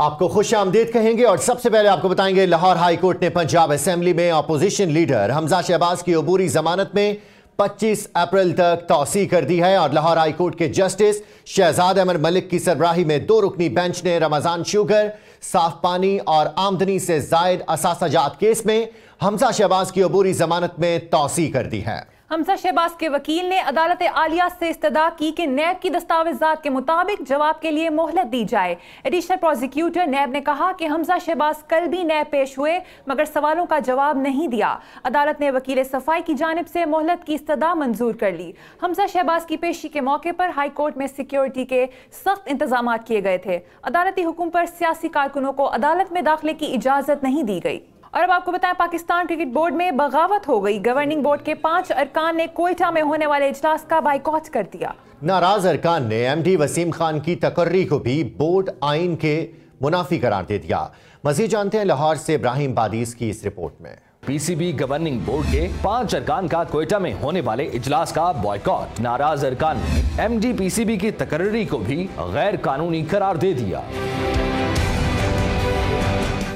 आपको खुश आमदीद कहेंगे और सबसे पहले आपको बताएंगे लाहौर हाई कोर्ट ने पंजाब असेंबली में अपोजिशन लीडर हमजा शहबाज की अबूरी जमानत में 25 अप्रैल तक तौसी कर दी है और लाहौर हाई कोर्ट के जस्टिस शहजाद अहमद मलिक की सरबराही में 2 रुकनी बेंच ने रमजान शुगर, साफ पानी और आमदनी से जायद असासाजात केस में हमजा शहबाज की अबूरी जमानत में तौसी कर दी है। हमजा शहबाज के वकील ने अदालत आलिया से इस्तदा की कि नैब की दस्तावेजात के मुताबिक जवाब के लिए मोहलत दी जाए। एडिशनल प्रोसिक्यूटर नैब ने कहा कि हमजा शहबाज कल भी नैब पेश हुए मगर सवालों का जवाब नहीं दिया। अदालत ने वकील सफाई की जानिब से मोहलत की इस्तदा मंजूर कर ली। हमजा शहबाज की पेशी के मौके पर हाई कोर्ट में सिक्योरिटी के सख्त इंतजाम किए गए थे। अदालती हुक्म पर सियासी कारकुनों को अदालत में दाखिले की इजाजत नहीं दी गई। और अब आपको बताएं, पाकिस्तान क्रिकेट बोर्ड में बगावत हो गई। गवर्निंग बोर्ड के 5 अरकान ने कोयटा में होने वाले इजलास का बाइकॉट कर दिया। नाराज अरकान ने एमडी वसीम खान की तकर्री को भी बोर्ड आइन के मुनाफी करार दे दिया। मजीद जानते हैं लाहौर से इब्राहिम बादीस की इस रिपोर्ट में। पीसीबी गवर्निंग बोर्ड के 5 अरकान का कोयटा में होने वाले इजलास का बॉयकॉट। नाराज अरकान ने एमडी पीसीबी की तकर्री को भी गैर कानूनी करार दे दिया।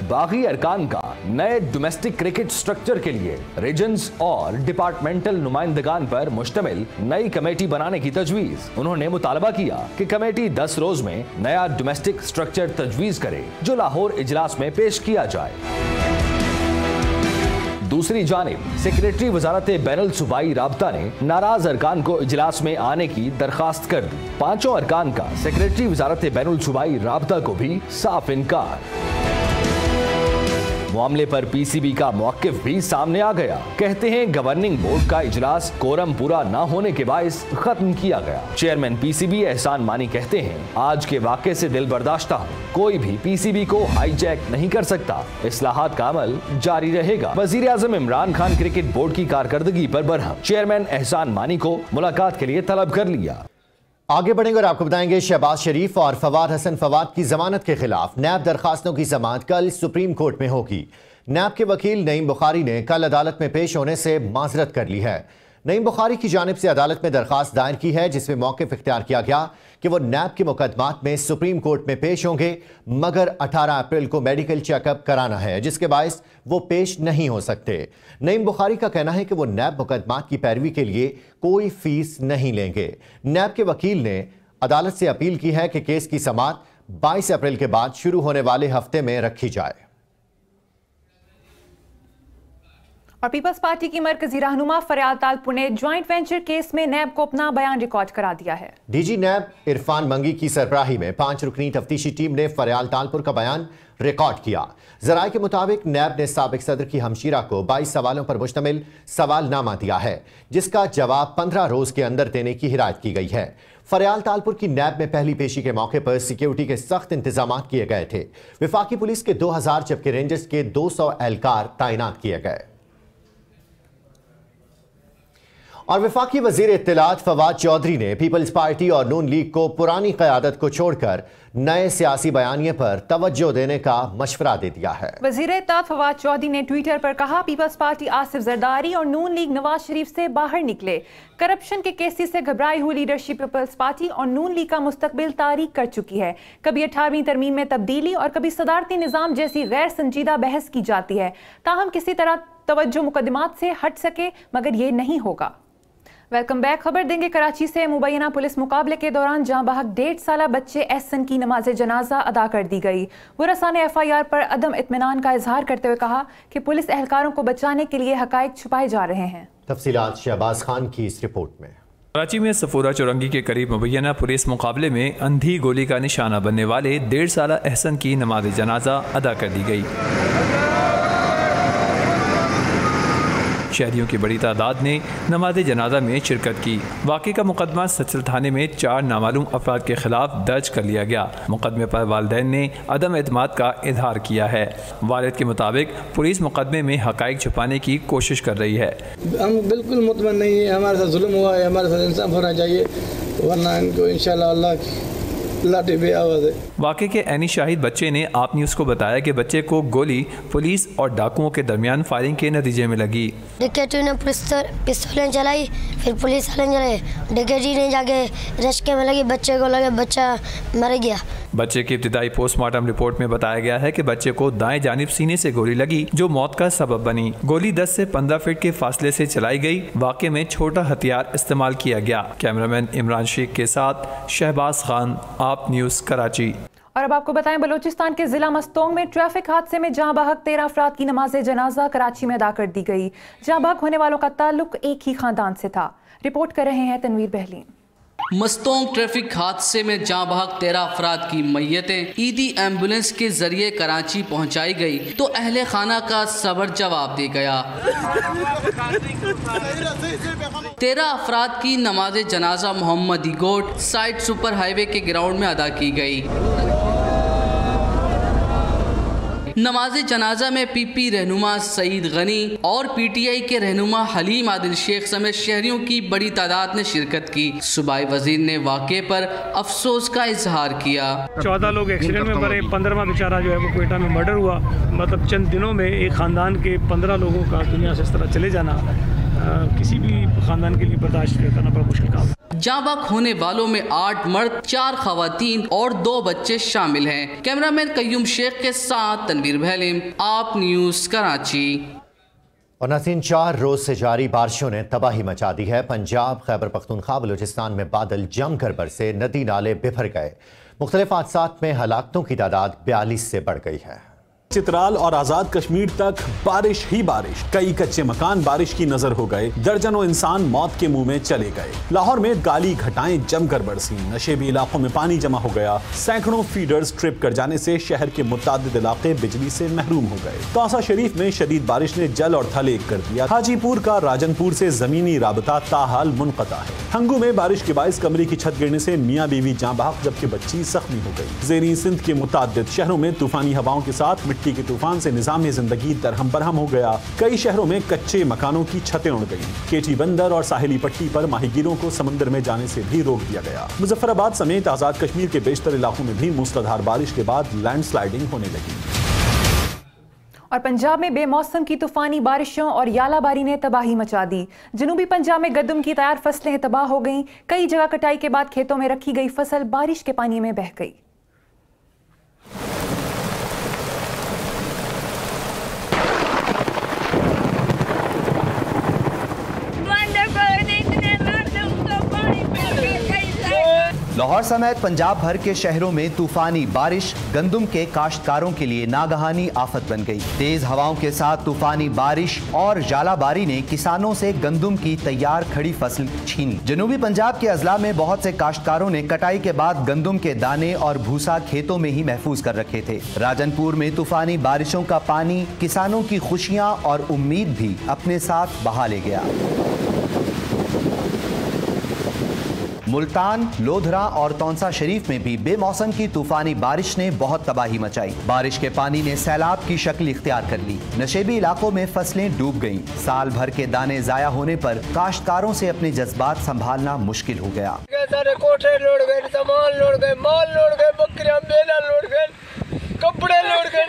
बाकी अरकान का नए डोमेस्टिक क्रिकेट स्ट्रक्चर के लिए रीजन्स और डिपार्टमेंटल नुमाइंदगान पर मुश्तमिल नई कमेटी बनाने की तजवीज। उन्होंने मुतालबा किया कि कमेटी 10 रोज में नया डोमेस्टिक स्ट्रक्चर तजवीज करे जो लाहौर इजलास में पेश किया जाए। दूसरी जानिब सेक्रेटरी वजारत बैनुल सूबाई राब्ता ने नाराज अरकान को इजलास में आने की दरखास्त कर दी। 5 अरकान का सेक्रेटरी वजारत बैनुल सूबाई राब्ता को भी साफ इनकार। मामले पर पीसीबी का मौकिफ भी सामने आ गया। कहते हैं गवर्निंग बोर्ड का इजलास कोरम पूरा न होने के बायस खत्म किया गया। चेयरमैन पीसीबी एहसान मानी कहते हैं, आज के वाक़े से दिल बर्दाश्ता हूँ। कोई भी पीसीबी को हाईजैक नहीं कर सकता। इस्लाहात का अमल जारी रहेगा। वजीर आजम इमरान खान क्रिकेट बोर्ड की कारकर्दगी पर बरहम। चेयरमैन एहसान मानी को मुलाकात के लिए तलब कर लिया। आगे बढ़ेंगे और आपको बताएंगे शहबाज शरीफ और फवाद हसन फवाद की जमानत के खिलाफ नैब दरखास्तों की समाअत कल सुप्रीम कोर्ट में होगी। नैब के वकील नईम बुखारी ने कल अदालत में पेश होने से माजरत कर ली है। नईम बुखारी की जानिब से अदालत में दरखास्त दायर की है जिसमें मौक़िफ़ इख्तियार किया गया कि वो नैब के मुकदमात में सुप्रीम कोर्ट में पेश होंगे मगर 18 अप्रैल को मेडिकल चेकअप कराना है जिसके बायस वो पेश नहीं हो सकते। नईम बुखारी का कहना है कि वो नैब मुकदमात की पैरवी के लिए कोई फीस नहीं लेंगे। नैब के वकील ने अदालत से अपील की है कि केस की समाअत 22 अप्रैल के बाद शुरू होने वाले हफ्ते में रखी जाए। और पीपल्स पार्टी की मरकजी रहनुमा फरियाल तालपुर ने ज्वाइंट वेंचर केस में नैब को अपना बयान रिकॉर्ड करा दिया है। डीजी नैब इरफान मंगी की सरबराही में 5 रुकनी तफ्तीशी टीम ने फरियाल तालपुर का बयान रिकॉर्ड किया। जराये के मुताबिक नैब ने साबिक सदर की हमशीरा को 22 सवालों पर मुश्तमिल सवालनामा दिया है जिसका जवाब 15 रोज के अंदर देने की हिदायत की गई है। फरियाल तालपुर की नैब में पहली पेशी के मौके पर सिक्योरिटी के सख्त इंतजाम किए गए थे। विफाकी पुलिस के 2000 जबकि रेंजर्स के 200 एहलकार तैनात किए गए। और वफाकी वजीर इत्तलात फवाद चौधरी ने पीपल्स पार्टी और नून लीग को पुरानी क़यादत को छोड़कर नए सियासी बयानिए पर तवज्जो देने का मशवरा दे दिया है। वजीर इत्तलात फवाद चौधरी ने ट्विटर पर कहा, पीपल्स पार्टी आसिफ जरदारी और नून लीग नवाज शरीफ से बाहर निकले। करप्शन के केसेस से घबराई हुई लीडरशिप पीपल्स पार्टी और नून लीग का मुस्तकबिल तारीख कर चुकी है। कभी 18वीं तरमीम में तब्दीली और कभी सदारती निज़ाम जैसी गैर संजीदा बहस की जाती है। ताहम किसी तरह तवज्जो मुकदमात से हट सके मगर ये नहीं होगा। Welcome back. खबर देंगे कराची से। मुबैना पुलिस मुकाबले के दौरान जहां बहक 1.5 साला बच्चे एहसन की नमाज जनाजा अदा कर दी गई। वरसा ने FIR पर अदम इत्मीनान का इजहार करते हुए कहा कि पुलिस एहलकारों को बचाने के लिए हकायक छुपाए जा रहे हैं। तफसीलात शहबाज खान की इस रिपोर्ट में। कराची में सफूरा चौरंगी के करीब मुबैना पुलिस मुकाबले में अंधी गोली का निशाना बनने वाले 1.5 साला एहसन की नमाज जनाजा अदा कर दी गई। शहरियों की बड़ी तादाद ने नमाज जनाजा में शिरकत की। वाक़े का मुकदमा सचल थाने में 4 नामालूम अफराद के खिलाफ दर्ज कर लिया गया। मुकदमे पर वालिदैन ने अदम एतमाद का इजहार किया है। वालिद के मुताबिक पुलिस मुकदमे में हकायक छुपाने की कोशिश कर रही है। हम बिल्कुल मुतमईन नहीं है, हमारे साथ जुल्म हुआ है, हमारे साथ इंसाफ होना चाहिए वरना इनको इंशाअल्लाह अल्लाह की लाठी पे आवाज़ है। वाक़े के ऐनी शाहिद बच्चे ने आप न्यूज़ को बताया कि बच्चे को गोली पुलिस और डाकुओं के दरमियान फायरिंग के नतीजे में लगी। डिकेटी ने पिस्तौलें चलाई, फिर पुलिस वाले चले, डिकेटी ने जाके रश्के में लगी, बच्चे को लगे, बच्चा मर गया। बच्चे की इब्तिदाई पोस्टमार्टम रिपोर्ट में बताया गया है कि बच्चे को दाएं जानिब सीने से गोली लगी, जो मौत का सबब बनी। गोली 10 से 15 फीट के फासले से चलाई गई। वाक़े में छोटा हथियार इस्तेमाल किया गया। कैमरामैन इमरान शेख के साथ शहबाज खान, आप न्यूज़, कराची। और अब आपको बताएं, बलूचिस्तान के जिला मस्तोंग में ट्रैफिक हादसे में जाँ बहक 13 अफराद की नमाज जनाजा कराची में अदा कर दी गई। जाँ बहक होने वालों का ताल्लुक एक ही खानदान से था। रिपोर्ट कर रहे हैं तनवीर बहलीन। मस्तोंग ट्रैफिक हादसे में जाँ बहक 13 अफराद की मैयतें ईदी एम्बुलेंस के जरिए कराची पहुंचाई गई तो अहले खाना का सबर जवाब दे गया। 13 अफराद की नमाज जनाजा मोहम्मदी गोट साइड सुपर हाईवे के ग्राउंड में अदा की गई। नमाज जनाजा में पीपी रहनुमा सईद गनी और पीटीआई के रहनुमा हलीम आदिल शेख समेत शहरियों की बड़ी तादाद ने शिरकत की। सूबाई वजीर ने वाक़े पर अफसोस का इजहार किया। 14 लोग एक्सीडेंट में मरे, 15वां बेचारा जो है वो क्वेटा में मर्डर हुआ। मतलब चंद दिनों में एक ख़ानदान के 15 लोगों का दुनिया से इस तरह चले जाना किसी भी ख़ानदान के लिए बर्दाश्त करना बड़ा मुश्किल काम। जाँ बहक होने वालों में 8 मर्द, 4 खवातीन और 2 बच्चे शामिल हैं। कैमरामैन कयूम शेख के साथ तनवीर बहलीन, आप न्यूज़, कराची। और नाज़रीन, 4 रोज से जारी बारिशों ने तबाही मचा दी है। पंजाब, खैबर पख्तूनख्वा, बलूचिस्तान में बादल जमकर बरसे, नदी नाले बिफर गए। मुख्तलिफ हादसात में हलाकतों की तादाद 42 से बढ़ गई है। चित्राल और आजाद कश्मीर तक बारिश ही बारिश। कई कच्चे मकान बारिश की नजर हो गए। दर्जनों इंसान मौत के मुंह में चले गए। लाहौर में काली घटाएं जमकर बरसी। नशेबी इलाकों में पानी जमा हो गया। सैकड़ों फीडर्स ट्रिप कर जाने से शहर के मुतादिद इलाके बिजली से महरूम हो गए। तौसा शरीफ में शदीद बारिश ने जल और थल एक कर दिया। हाजीपुर का राजनपुर से जमीनी राबता ताहाल मुनक़ता है। हंगू में बारिश के बाइस कमरे की छत गिरने से मियाँ बीवी जाँ बहक जबकि बच्ची जख्मी हो गई। ज़ेरी सिंध के मुतादिद शहरों में तूफानी हवाओं के साथ मिट्टी के तूफान से निज़ाम जिंदगी दरहम बरहम हो गया। कई शहरों में कच्चे मकानों की छतें उड़ गईं। केटी बंदर और साहिली पट्टी पर माहीगीरों को समुद्र में जाने से भी रोक दिया गया। मुजफ्फराबाद समेत आजाद कश्मीर के बेशतर इलाकों में भी मूसलाधार बारिश के बाद लैंडस्लाइडिंग होने लगी। और पंजाब में बेमौसम की तूफानी बारिशों और यालाबारी ने तबाही मचा दी। जनूबी पंजाब में गंदम की तैयार फसलें तबाह हो गईं। कई जगह कटाई के बाद खेतों में रखी गई फसल बारिश के पानी में बह गई। लाहौर समेत पंजाब भर के शहरों में तूफानी बारिश गंदम के काश्तकारों के लिए नागहानी आफत बन गई। तेज हवाओं के साथ तूफानी बारिश और जालाबारी ने किसानों से गंदम की तैयार खड़ी फसल छीनी। जनूबी पंजाब के अजला में बहुत से काश्तकारों ने कटाई के बाद गंदम के दाने और भूसा खेतों में ही महफूज कर रखे थे। राजनपुर में तूफानी बारिशों का पानी किसानों की खुशियां और उम्मीद भी अपने साथ बहा ले गया। मुल्तान, लोधरा और तौंसा शरीफ में भी बेमौसम की तूफानी बारिश ने बहुत तबाही मचाई। बारिश के पानी ने सैलाब की शक्ल इख्तियार कर ली। नशेबी इलाकों में फसलें डूब गईं। साल भर के दाने जाया होने पर काश्तकारों से अपने जज्बात संभालना मुश्किल हो गया। सारे कोठे लौट गए, सामान लौट गए, माल लौट गए, बकरियां बेला लौट गए, कपड़े लौट गए,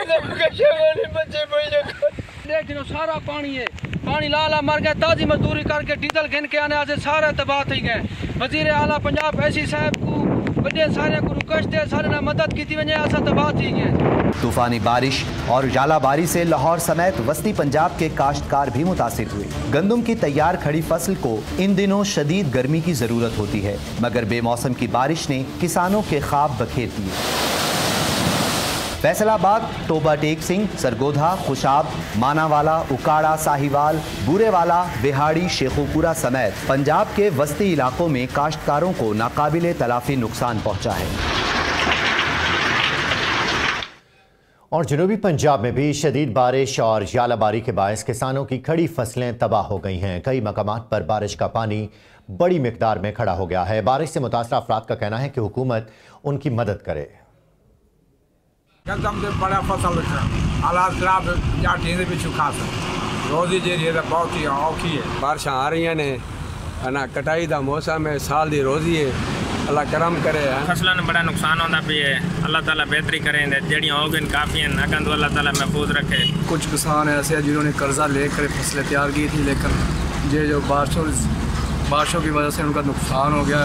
देखो सारा पानी है। पानी लाला मर गया। ताजी मजदूरी करके डीजल गिन के आने आज सारे तबाह थी गए। वजीर आला पंजाब ऐसी साहब को बड़े सारे को रिक्वेस्ट है, सारे ने मदद की थी, वजह ऐसा तबाह थी गए। तूफानी बारिश और जालाबारी से लाहौर समेत वस्ती पंजाब के काश्तकार भी मुतासिर हुए। गंदम की तैयार खड़ी फसल को इन दिनों शदीद गर्मी की जरूरत होती है, मगर बेमौसम की बारिश ने किसानों के ख्वाब बखेर दिए। फैसलाबाद, टोबा टेक सिंह, सरगोधा, खुशाब, मानावाला, उकाड़ा, साहिवाल, बूरेवाला, बिहाड़ी, शेखोपुरा समेत पंजाब के वस्ती इलाकों में काश्तकारों को नाकाबिले तलाफी नुकसान पहुंचा है। और जनूबी पंजाब में भी शदीद बारिश और यालाबारी के बायस किसानों की खड़ी फसलें तबाह हो गई हैं। कई मकामात पर बारिश का पानी बड़ी मिकदार में खड़ा हो गया है। बारिश से मुतासरा अफराद का कहना है कि हुकूमत उनकी मदद करे। एकदम से बड़ा फसल हालात खराब या ढेर भी चुका रोजी जी बहुत ही औखी है। बारिशां आ रही ने ना कटाई का मौसम है, साल की रोजी है। अल्लाह करम करे। फसलों में बड़ा नुकसान होता भी है। अल्लाह ताला बेहतरी करें, जड़ियाँ हो गई काफ़ी हैं, अगन तो अल्लाह ताला महफूज रखे। कुछ किसान ऐसे हैं जिन्होंने कर्जा लेकर फसलें तैयार की थी, लेकिन ये जो बारिशों की वजह से उनका नुकसान हो गया।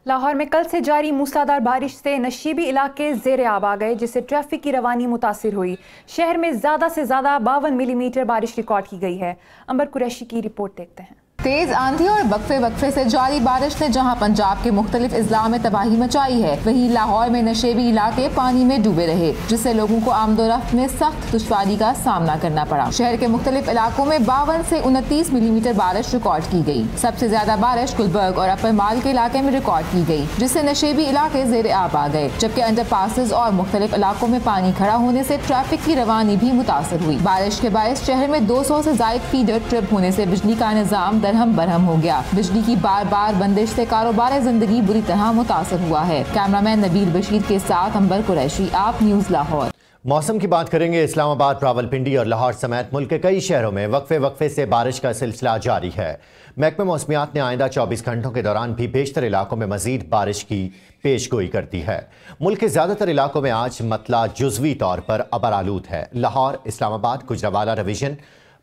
लाहौर में कल से जारी मूसलाधार बारिश से नशीबी इलाके ज़ेरे आब आ गए, जिससे ट्रैफिक की रवानी मुतासिर हुई। शहर में ज़्यादा से ज़्यादा 52 मिलीमीटर बारिश रिकॉर्ड की गई है। अंबर कुरैशी की रिपोर्ट देखते हैं। तेज आंधी और वक्फे से जारी बारिश ने जहां पंजाब के मुख्तलिफ अजला में तबाही मचाई है, वहीं लाहौर में नशेबी इलाके पानी में डूबे रहे, जिससे लोगों को आमदोरफ्त में सख्त दुश्वारी का सामना करना पड़ा। शहर के मुख्तलिफ इलाकों में 52 से 29 मिलीमीटर बारिश रिकॉर्ड की गई। सबसे ज्यादा बारिश गुलबर्ग और अपर माल के इलाके में रिकॉर्ड की गई, जिससे नशेबी इलाके ज़ेरे आब आ गए, जबकि अंडर पासेस और मुख्तलिफ इलाकों में पानी खड़ा होने से ट्रैफिक की रवानी भी मुतासर हुई। बारिश के बायस शहर में 200 से जायद फीडर ट्रिप होने से बिजली का निजाम दरहम बरहम हो गया। बिजली की बार बार बंदिश से कारोबार जिंदगी बुरी तरह मुतासर हुआ है। कैमरामैन नबील बशीर के साथ अंबर कुरैशी, आप न्यूज़ लाहौर। मौसम की बात करेंगे। इस्लामाबाद, रावलपिंडी और लाहौर समेत मुल्क के कई शहरों में वक्फे से बारिश का सिलसिला जारी है। महकमा मौसमियात ने आइंदा 24 घंटों के दौरान भी बेशतर इलाकों में मजीद बारिश की पेशगोई कर दी है। मुल्क के ज्यादातर इलाकों में आज मतला जुज़वी तौर पर अबर आलूद है। लाहौर, इस्लामाबाद, गुजरावाला डिवीजन,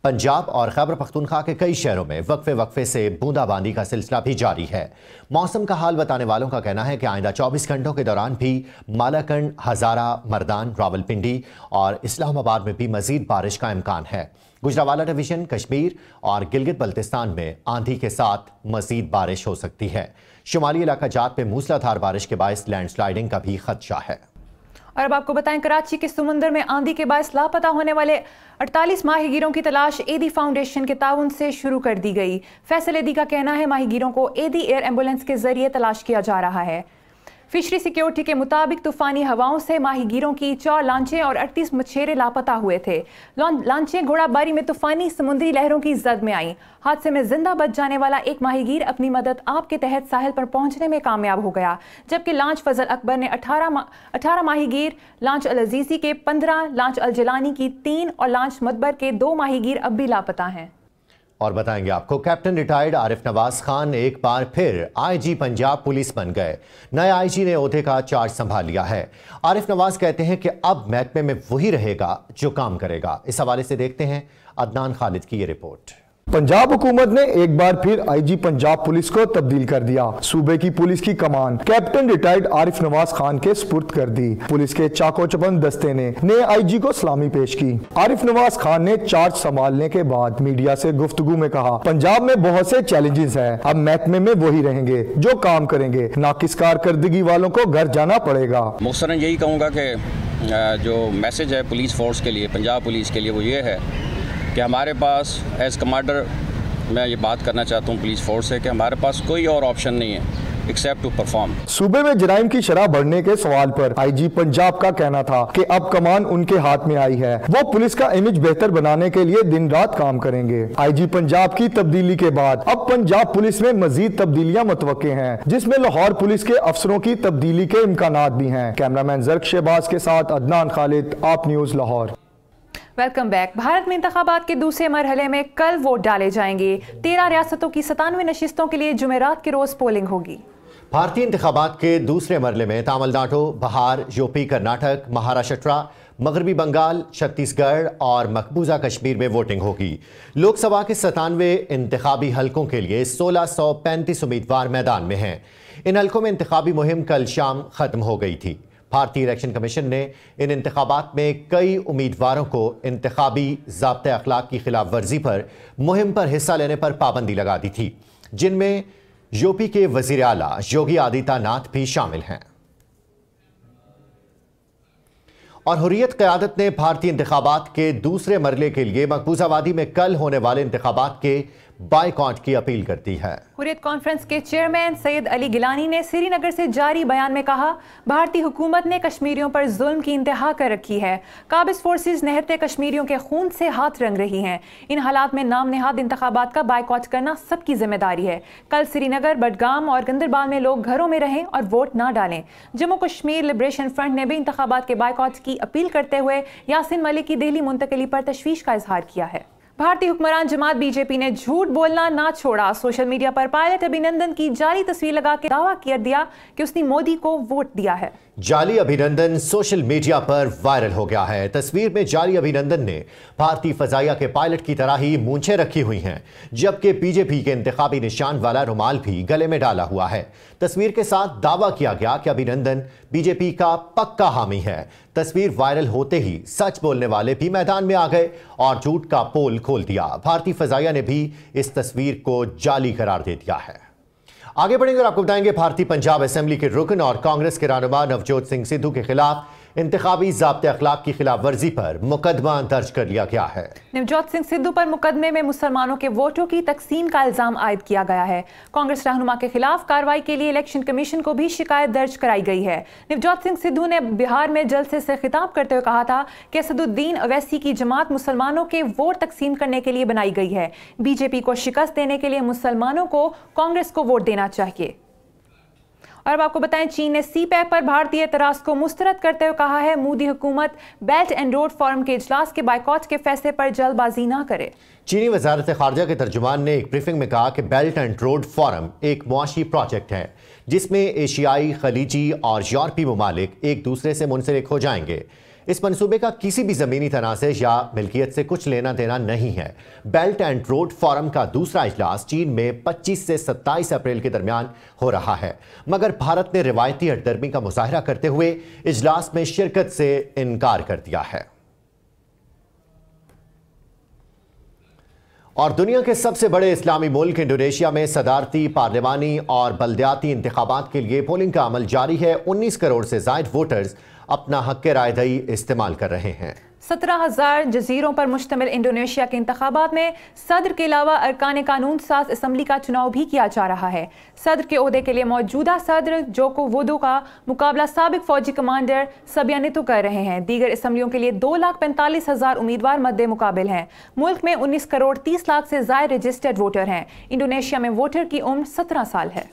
पंजाब और खैबर पख्तूनख्वा के कई शहरों में वक्फे से बूंदाबांदी का सिलसिला भी जारी है। मौसम का हाल बताने वालों का कहना है कि आइंदा 24 घंटों के दौरान भी मालाकंड, हज़ारा, मर्दान, रावलपिंडी और इस्लामाबाद में भी मजीद बारिश का इम्कान है। गुजरावाला डिवीजन, कश्मीर और गिलगित बल्तिस्तान में आंधी के साथ मजीद बारिश हो सकती है। शुमाली इलाका जात में मूसलाधार बारिश के बायस लैंडस्लाइडिंग का भी खदशा है। और अब आपको बताएं, कराची के समुंदर में आंधी के बायस लापता होने वाले 48 माहीगीरों की तलाश एदी फाउंडेशन के ताउन से शुरू कर दी गई। फैसल एदी का कहना है माहीगीरों को एदी एयर एम्बुलेंस के जरिए तलाश किया जा रहा है। फिशरी सिक्योरिटी के मुताबिक तूफानी हवाओं से माहीगीरों की 4 लांचें और 38 मछेरे लापता हुए थे। लांचें घोड़ाबारी में तूफानी समुद्री लहरों की जद में आईं। हादसे में जिंदा बच जाने वाला एक माहीगीर अपनी मदद आप के तहत साहिल पर पहुंचने में कामयाब हो गया, जबकि लांच फजल अकबर ने 18 माहीगीर, लांच अल अजीजी के 15, लांच अल जिलानी की 3 और लांच मदबर के 2 माहीगीर अब भी लापता हैं। और बताएंगे आपको, कैप्टन रिटायर्ड आरिफ नवाज खान एक बार फिर आईजी पंजाब पुलिस बन गए। नए आईजी ने ओहदे का चार्ज संभाल लिया है। आरिफ नवाज कहते हैं कि अब महकमे में वही रहेगा जो काम करेगा। इस हवाले से देखते हैं अदनान खालिद की ये रिपोर्ट। पंजाब हुकूमत ने एक बार फिर आईजी पंजाब पुलिस को तब्दील कर दिया। सूबे की पुलिस की कमान कैप्टन रिटायर्ड आरिफ नवाज खान के सुपुर्द कर दी। पुलिस के चाको चबंद दस्ते ने नए आईजी को सलामी पेश की। आरिफ नवाज खान ने चार्ज संभालने के बाद मीडिया से गुफ्तगू में कहा, पंजाब में बहुत से चैलेंजेस हैं, अब महकमे में वही रहेंगे जो काम करेंगे, नाकिस कारकर्दगी वालों को घर जाना पड़ेगा। मुख्तसरन यही कहूँगा कि जो मैसेज है पुलिस फोर्स के लिए, पंजाब पुलिस के लिए, वो ये है कि हमारे पास एज कमांडर मैं ये बात करना चाहता हूँ पुलिस फोर्स से कि हमारे पास कोई और ऑप्शन नहीं है एक्सेप्ट टू परफॉर्म। सूबे में जराइम की शरह बढ़ने के सवाल पर आईजी पंजाब का कहना था कि अब कमान उनके हाथ में आई है, वो पुलिस का इमेज बेहतर बनाने के लिए दिन रात काम करेंगे। आईजी पंजाब की तब्दीली के बाद अब पंजाब पुलिस में मजीद तब्दीलियां मुतवक्के हैं, जिसमें लाहौर पुलिस के अफसरों की तब्दीली के इम्कानात भी हैं। कैमरामैन जर्क शहबाज के साथ अदनान खालिद, आप news Lahore. Welcome back. Bharat में इंतखाबात के दूसरे मरहले में कल वोट डाले जाएंगे। 13 रियासतों की 97 नशिस्तों के लिए जुमेरात के रोज पोलिंग होगी। भारतीय इंतखाबात के दूसरे मरहले में तमिलनाडु, बिहार, यूपी, कर्नाटक, महाराष्ट्र, मगरबी बंगाल, छत्तीसगढ़ और मकबूजा कश्मीर में वोटिंग होगी। लोकसभा के 97 इंतखाबी हलकों के लिए 1635 उम्मीदवार मैदान में हैं। इन हलकों में इंतखाबी मुहिम कल शाम खत्म हो गई थी। भारतीय इलेक्शन कमीशन ने इन इंतखाबात में कई उम्मीदवारों को इंतखाबी ज़ाब्ते अखलाक की खिलाफ वर्जी पर मुहिम पर हिस्सा लेने पर पाबंदी लगा दी थी, जिनमें यूपी के वजीर आला योगी आदित्यनाथ भी शामिल हैं। और हुर्रियत क़यादत ने भारतीय इंतखाबात के दूसरे मरहले के लिए मकबूजा वादी में कल होने वाले इंतखाबात के बायकॉट की अपील करती है। हुर्रियत कॉन्फ्रेंस के चेयरमैन सैयद अली गिलानी ने श्रीनगर से जारी बयान में कहा, भारतीय हुकूमत ने कश्मीरियों पर जुल्म की इंतहा कर रखी है। काबिज फोर्सेस निहत्ते कश्मीरियों के खून से हाथ रंग रही हैं। इन हालात में नाम नेहाद इंतखाबात का बायकॉट करना सबकी जिम्मेदारी है। कल श्रीनगर, बडगाम और गंदरबाल में लोग घरों में रहें और वोट ना डालें। जम्मू कश्मीर लिबरेशन फ्रंट ने भी इंतखाबात के बायकॉट की अपील करते हुए यासिन मलिक की दिल्ली मुंतकली पर तशवीश का इजहार किया है। भारतीय हुक्मरान जमात बीजेपी ने झूठ बोलना ना छोड़ा। सोशल मीडिया पर पायलट अभिनंदन की जाली तस्वीर लगा के दावा कर दिया कि उसने मोदी को वोट दिया है। जाली अभिनंदन सोशल मीडिया पर वायरल हो गया है। तस्वीर में जाली अभिनंदन ने भारतीय फजाइया के पायलट की तरह ही मूंछें रखी हुई हैं, जबकि बीजेपी के इंतखाबी निशान वाला रुमाल भी गले में डाला हुआ है। तस्वीर के साथ दावा किया गया कि अभिनंदन बीजेपी का पक्का हामी है। तस्वीर वायरल होते ही सच बोलने वाले भी मैदान में आ गए और झूठ का पोल खोल दिया। भारतीय फजाइया ने भी इस तस्वीर को जाली करार दे दिया है। आगे बढ़ेंगे और आपको बताएंगे भारतीय पंजाब असेंबली के रुकन और कांग्रेस के रहनुमा नवजोत सिंह सिद्धू के खिलाफ इंतखाबी ज़ाब्ते अखलाक की खिलाफ वर्जी पर मुकदमा दर्ज कर लिया गया है। नवजोत सिंह सिद्धू पर मुकदमे में मुसलमानों के वोटों की तकसीम का इल्जाम आयद किया गया है। कांग्रेस रहनुमा के खिलाफ कार्रवाई के लिए इलेक्शन कमीशन को भी शिकायत दर्ज कराई गई है। नवजोत सिंह सिद्धू ने बिहार में जलसे से खिताब करते हुए कहा था कि असदुद्दीन अवैसी की जमात मुसलमानों के वोट तकसीम करने के लिए बनाई गई है। बीजेपी को शिकस्त देने के लिए मुसलमानों को कांग्रेस को वोट देना चाहिए। और अब आपको बताएं, चीन ने सीपैक पर भारतीय एतराज को मुस्तरद करते हुए कहा है मोदी हुकूमत बेल्ट एंड रोड फोरम के इजलास के बायकॉट के फैसले पर जल्दबाजी न करे। चीनी वजारत खारजा के तर्जुमान ने एक ब्रीफिंग में कहा कि बेल्ट एंड रोड फोरम एक मुआशी प्रोजेक्ट है जिसमें एशियाई, खलीजी और यूरोपीय मुमालिक एक दूसरे से मुंसलिक हो जाएंगे। इस मंसूबे का किसी भी जमीनी तनाज़े या मिल्कियत से कुछ लेना देना नहीं है। बेल्ट एंड रोड फोरम का दूसरा इजलास चीन में 25 से 27 अप्रैल के दरमियान हो रहा है, मगर भारत ने रिवायती हटदर्मी का मुजाहरा करते हुए इजलास में शिरकत से इनकार कर दिया है। और दुनिया के सबसे बड़े इस्लामी मुल्क इंडोनेशिया में सदारती, पार्लिमानी और बल्दियाती इंतखाबात के लिए पोलिंग का अमल जारी है। 19 करोड़ से जायद वोटर्स अपना हक रायदही इस्तेमाल कर रहे हैं। 17,000 जजीरों पर मुश्तमिल इंडोनेशिया के इंतखाबात में सदर के अलावा अरकान कानून साज असम्बली का चुनाव भी किया जा रहा है। सदर के ओहदे के लिए मौजूदा सदर जोको विडोडो का मुकाबला साबिक फौजी कमांडर सबियानितो कर रहे हैं। दीगर असम्बलियों के लिए 2,45,000 उम्मीदवार मद्दे मुकाबिल हैं। मुल्क में 19 करोड़ 30 लाख से ज्यादा रजिस्टर्ड वोटर हैं। इंडोनेशिया में वोटर की उम्र 17 साल है।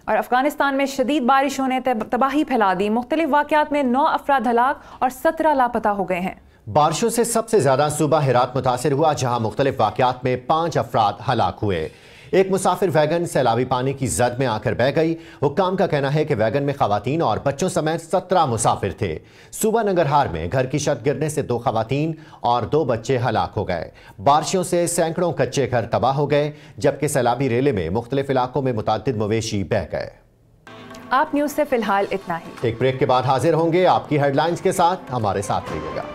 और अफगानिस्तान में शदीद बारिशों ने तबाही फैला दी। मुख्तलिफ वाक़यात में 9 अफराद हलाक और 17 लापता हो गए हैं। बारिशों से सबसे ज्यादा सूबा हेरात मुतासिर हुआ, जहां मुख्तलिफ वाक़यात में 5 अफराद हलाक हुए। एक मुसाफिर वैगन सैलाबी पानी की जद में आकर बह गई। हुक्काम का कहना है कि वैगन में खवातीन और बच्चों समेत 17 मुसाफिर थे। सूबा नंगरहार में घर की छत गिरने से 2 खवातीन और 2 बच्चे हलाक हो गए। बारिशों से सैकड़ों कच्चे घर तबाह हो गए, जबकि सैलाबी रेले में मुख्तलिफ इलाकों में मुतादिद मवेशी बह गए। आप न्यूज़ से फिलहाल इतना ही। एक ब्रेक के बाद हाजिर होंगे आपकी हेडलाइंस के साथ। हमारे साथ रहिएगा।